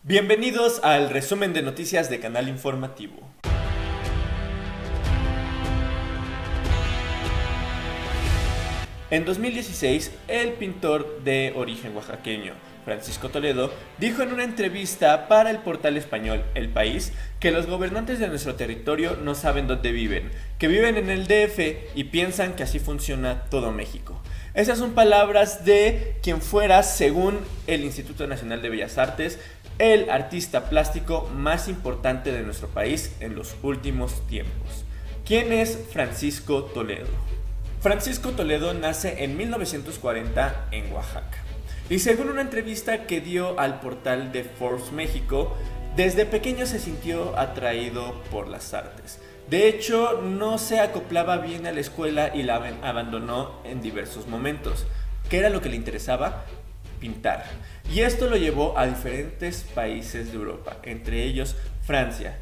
Bienvenidos al resumen de noticias de Canal Informativo. En 2016, el pintor de origen oaxaqueño, Francisco Toledo, dijo en una entrevista para el portal español El País que los gobernantes de nuestro territorio no saben dónde viven, que viven en el DF y piensan que así funciona todo México. Esas son palabras de quien fuera, según el Instituto Nacional de Bellas Artes, el artista plástico más importante de nuestro país en los últimos tiempos. ¿Quién es Francisco Toledo? Francisco Toledo nace en 1940 en Oaxaca. Y según una entrevista que dio al portal de Forbes México, desde pequeño se sintió atraído por las artes. De hecho, no se acoplaba bien a la escuela y la abandonó en diversos momentos. ¿Qué era lo que le interesaba? Pintar. Y esto lo llevó a diferentes países de Europa, entre ellos Francia.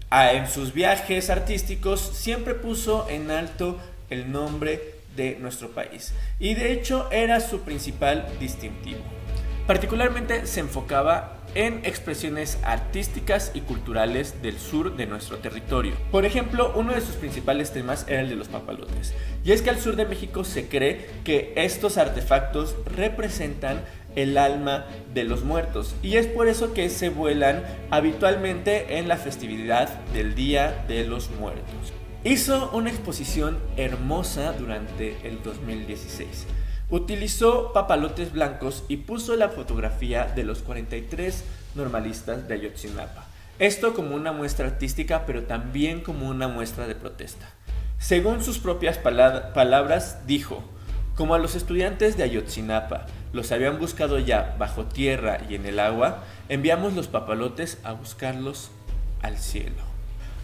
En sus viajes artísticos siempre puso en alto el nombre de nuestro país y de hecho era su principal distintivo. Particularmente se enfocaba en expresiones artísticas y culturales del sur de nuestro territorio. Por ejemplo, uno de sus principales temas era el de los papalotes. Y es que al sur de México se cree que estos artefactos representan el alma de los muertos y es por eso que se vuelan habitualmente en la festividad del Día de los Muertos. Hizo una exposición hermosa durante el 2016. Utilizó papalotes blancos y puso la fotografía de los 43 normalistas de Ayotzinapa. Esto como una muestra artística, pero también como una muestra de protesta. Según sus propias palabras, dijo: como a los estudiantes de Ayotzinapa los habían buscado ya bajo tierra y en el agua, enviamos los papalotes a buscarlos al cielo.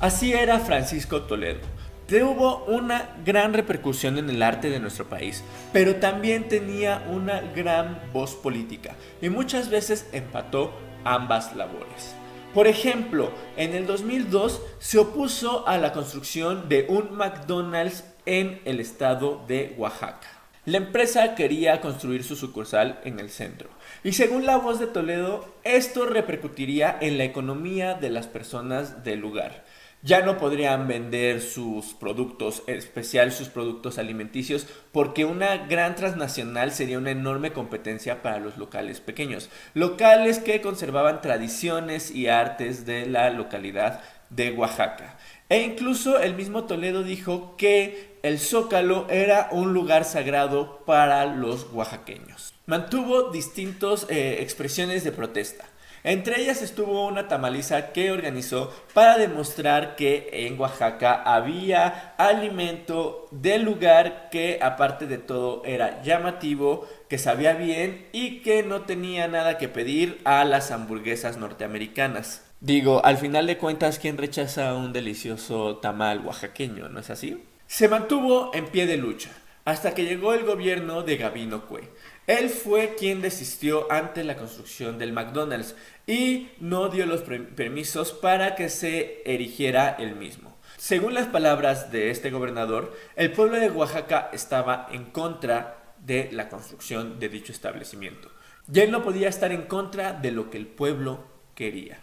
Así era Francisco Toledo. Tuvo una gran repercusión en el arte de nuestro país, pero también tenía una gran voz política y muchas veces empató ambas labores. Por ejemplo, en el 2002 se opuso a la construcción de un McDonald's en el estado de Oaxaca. La empresa quería construir su sucursal en el centro y según la voz de Toledo, esto repercutiría en la economía de las personas del lugar. Ya no podrían vender sus productos, en especial sus productos alimenticios, porque una gran transnacional sería una enorme competencia para los locales pequeños. Locales que conservaban tradiciones y artes de la localidad de Oaxaca. E incluso el mismo Toledo dijo que el Zócalo era un lugar sagrado para los oaxaqueños. Mantuvo distintas expresiones de protesta. Entre ellas estuvo una tamaliza que organizó para demostrar que en Oaxaca había alimento del lugar que aparte de todo era llamativo, que sabía bien y que no tenía nada que pedir a las hamburguesas norteamericanas. Digo, al final de cuentas, ¿quién rechaza un delicioso tamal oaxaqueño? ¿No es así? Se mantuvo en pie de lucha hasta que llegó el gobierno de Gabino Cue. Él fue quien desistió ante la construcción del McDonald's y no dio los permisos para que se erigiera el mismo. Según las palabras de este gobernador, el pueblo de Oaxaca estaba en contra de la construcción de dicho establecimiento. Y él no podía estar en contra de lo que el pueblo quería.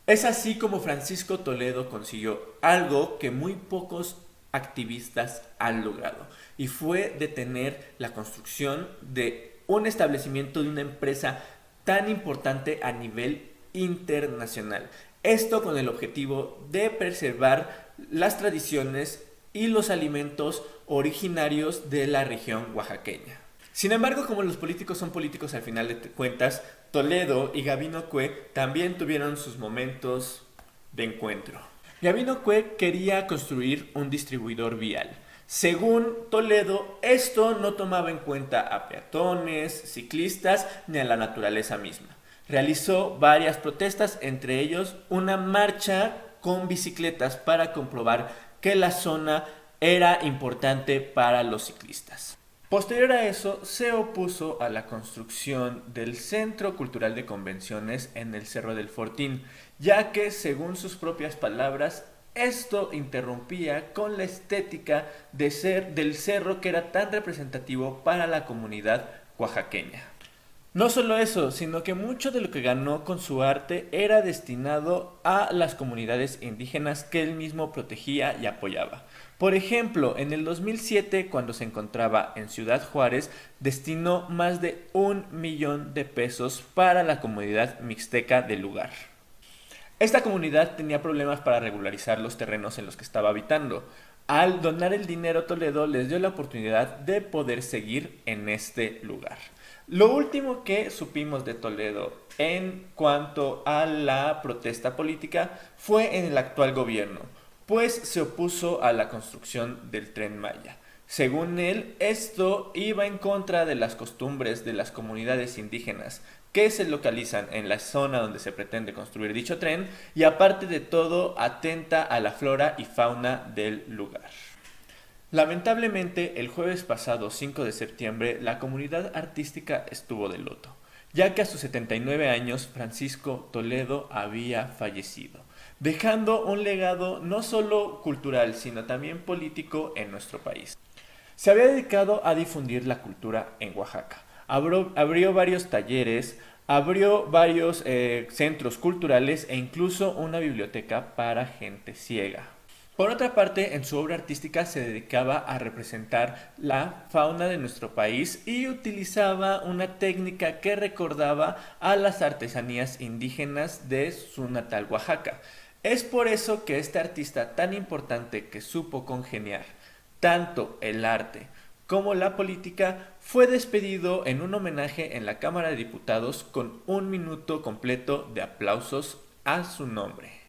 Es así como Francisco Toledo consiguió algo que muy pocos activistas han logrado, y fue detener la construcción de un establecimiento de una empresa tan importante a nivel internacional. Esto con el objetivo de preservar las tradiciones y los alimentos originarios de la región oaxaqueña. Sin embargo, como los políticos son políticos al final de cuentas, Toledo y Gabino Cue también tuvieron sus momentos de encuentro. Gabino Cue quería construir un distribuidor vial. Según Toledo, esto no tomaba en cuenta a peatones, ciclistas ni a la naturaleza misma. Realizó varias protestas, entre ellos una marcha con bicicletas para comprobar que la zona era importante para los ciclistas. Posterior a eso, se opuso a la construcción del Centro Cultural de Convenciones en el Cerro del Fortín, ya que, según sus propias palabras, esto interrumpía con la estética del cerro que era tan representativo para la comunidad oaxaqueña. No solo eso, sino que mucho de lo que ganó con su arte era destinado a las comunidades indígenas que él mismo protegía y apoyaba. Por ejemplo, en el 2007, cuando se encontraba en Ciudad Juárez, destinó más de 1 millón de pesos para la comunidad mixteca del lugar. Esta comunidad tenía problemas para regularizar los terrenos en los que estaba habitando. Al donar el dinero, Toledo les dio la oportunidad de poder seguir en este lugar. Lo último que supimos de Toledo en cuanto a la protesta política fue en el actual gobierno, pues se opuso a la construcción del Tren Maya. Según él, esto iba en contra de las costumbres de las comunidades indígenas que se localizan en la zona donde se pretende construir dicho tren y aparte de todo atenta a la flora y fauna del lugar. Lamentablemente, el jueves pasado 5 de septiembre, la comunidad artística estuvo de luto, ya que a sus 79 años Francisco Toledo había fallecido, dejando un legado no solo cultural, sino también político en nuestro país. Se había dedicado a difundir la cultura en Oaxaca. Abrió varios talleres, abrió varios centros culturales e incluso una biblioteca para gente ciega. Por otra parte, en su obra artística se dedicaba a representar la fauna de nuestro país y utilizaba una técnica que recordaba a las artesanías indígenas de su natal Oaxaca. Es por eso que este artista tan importante que supo congeniar tanto el arte como la política fue despedido en un homenaje en la Cámara de Diputados con 1 minuto completo de aplausos a su nombre.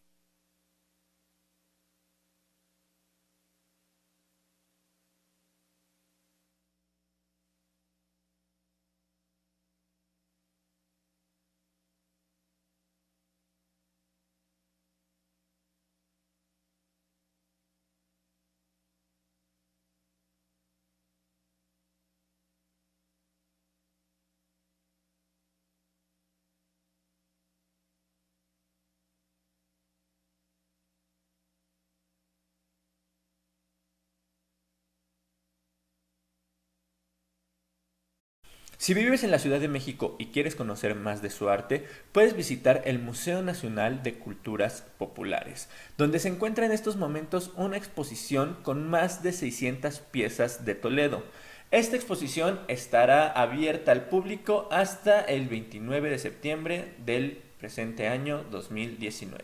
Si vives en la Ciudad de México y quieres conocer más de su arte, puedes visitar el Museo Nacional de Culturas Populares, donde se encuentra en estos momentos una exposición con más de 600 piezas de Toledo. Esta exposición estará abierta al público hasta el 29 de septiembre del presente año 2019.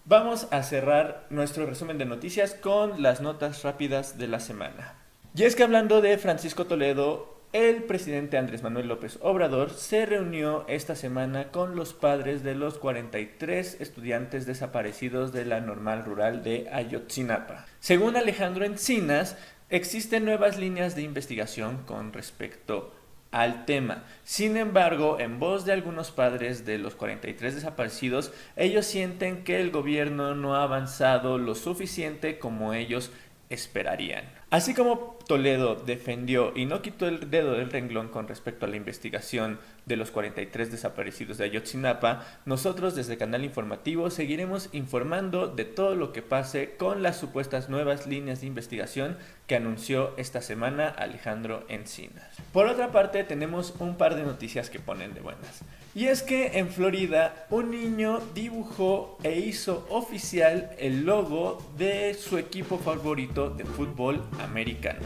Vamos a cerrar nuestro resumen de noticias con las notas rápidas de la semana. Y es que hablando de Francisco Toledo, el presidente Andrés Manuel López Obrador se reunió esta semana con los padres de los 43 estudiantes desaparecidos de la Normal Rural de Ayotzinapa. Según Alejandro Encinas, existen nuevas líneas de investigación con respecto al tema. Sin embargo, en voz de algunos padres de los 43 desaparecidos, ellos sienten que el gobierno no ha avanzado lo suficiente como ellos esperarían. Así como Toledo defendió y no quitó el dedo del renglón con respecto a la investigación de los 43 desaparecidos de Ayotzinapa, nosotros desde Canal Informativo seguiremos informando de todo lo que pase con las supuestas nuevas líneas de investigación que anunció esta semana Alejandro Encinas. Por otra parte, tenemos un par de noticias que ponen de buenas. Y es que en Florida, un niño dibujó e hizo oficial el logo de su equipo favorito de fútbol americano.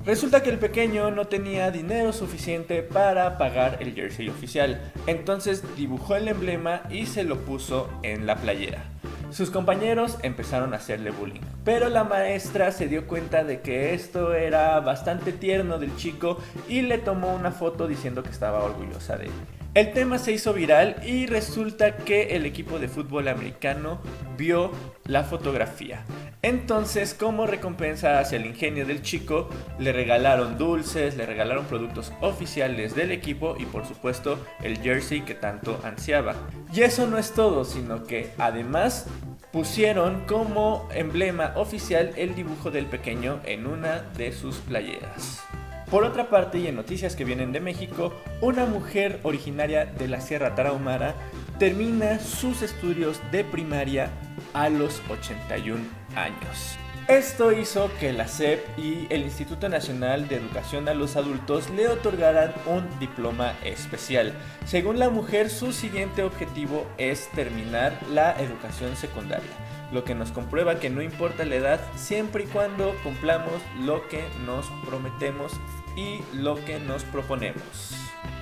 Resulta que el pequeño no tenía dinero suficiente para pagar el jersey oficial, entonces dibujó el emblema y se lo puso en la playera. Sus compañeros empezaron a hacerle bullying, pero la maestra se dio cuenta de que esto era bastante tierno del chico y le tomó una foto diciendo que estaba orgullosa de él. El tema se hizo viral y resulta que el equipo de fútbol americano vio la fotografía. Entonces, como recompensa hacia el ingenio del chico, le regalaron dulces, le regalaron productos oficiales del equipo y por supuesto el jersey que tanto ansiaba. Y eso no es todo, sino que además pusieron como emblema oficial el dibujo del pequeño en una de sus playeras. Por otra parte, y en noticias que vienen de México, una mujer originaria de la Sierra Tarahumara termina sus estudios de primaria a los 81 años. Esto hizo que la SEP y el Instituto Nacional de Educación a los Adultos le otorgaran un diploma especial. Según la mujer, su siguiente objetivo es terminar la educación secundaria, lo que nos comprueba que no importa la edad, siempre y cuando cumplamos lo que nos prometemos y lo que nos proponemos.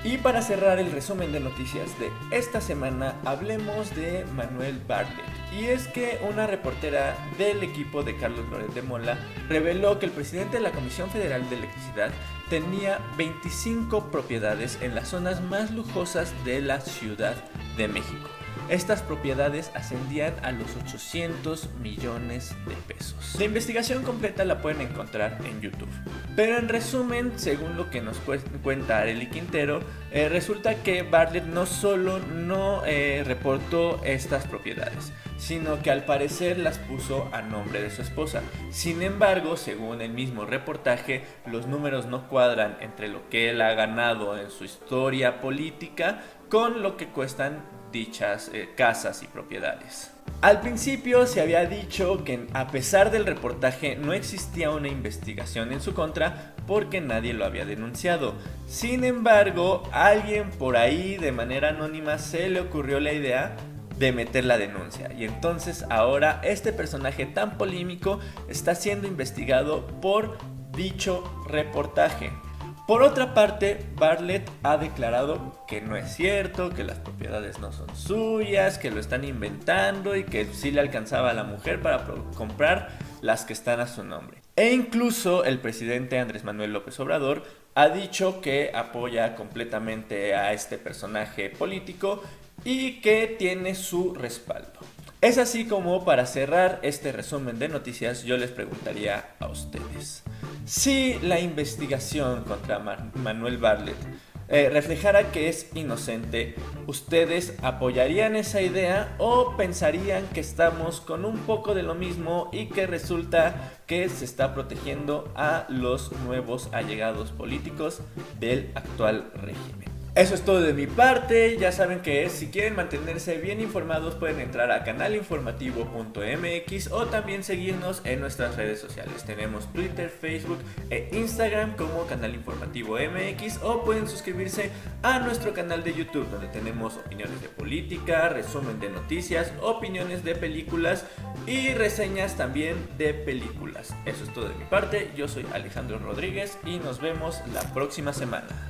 Y para cerrar el resumen de noticias de esta semana, hablemos de Manuel Bartlett. Y es que una reportera del equipo de Carlos Loret de Mola reveló que el presidente de la Comisión Federal de Electricidad tenía 25 propiedades en las zonas más lujosas de la Ciudad de México. Estas propiedades ascendían a los 800 millones de pesos. La investigación completa la pueden encontrar en YouTube. Pero en resumen, según lo que nos cuenta Arely Quintero, resulta que Bartlett no solo no reportó estas propiedades, sino que al parecer las puso a nombre de su esposa. Sin embargo, según el mismo reportaje, los números no cuadran entre lo que él ha ganado en su historia política con lo que cuestan dichas casas y propiedades. Al principio se había dicho que a pesar del reportaje no existía una investigación en su contra porque nadie lo había denunciado. Sin embargo, a alguien por ahí de manera anónima se le ocurrió la idea de meter la denuncia, y entonces ahora este personaje tan polémico está siendo investigado por dicho reportaje. Por otra parte, Bartlett ha declarado que no es cierto, que las propiedades no son suyas, que lo están inventando y que sí le alcanzaba a la mujer para comprar las que están a su nombre. E incluso el presidente Andrés Manuel López Obrador ha dicho que apoya completamente a este personaje político y que tiene su respaldo. Es así como, para cerrar este resumen de noticias, yo les preguntaría a ustedes: si la investigación contra Manuel Bartlett reflejara que es inocente, ¿ustedes apoyarían esa idea o pensarían que estamos con un poco de lo mismo y que resulta que se está protegiendo a los nuevos allegados políticos del actual régimen? Eso es todo de mi parte. Ya saben que si quieren mantenerse bien informados pueden entrar a canalinformativo.mx o también seguirnos en nuestras redes sociales. Tenemos Twitter, Facebook e Instagram como Canal Informativo MX, o pueden suscribirse a nuestro canal de YouTube, donde tenemos opiniones de política, resumen de noticias, opiniones de películas y reseñas también de películas. Eso es todo de mi parte. Yo soy Alejandro Rodríguez y nos vemos la próxima semana.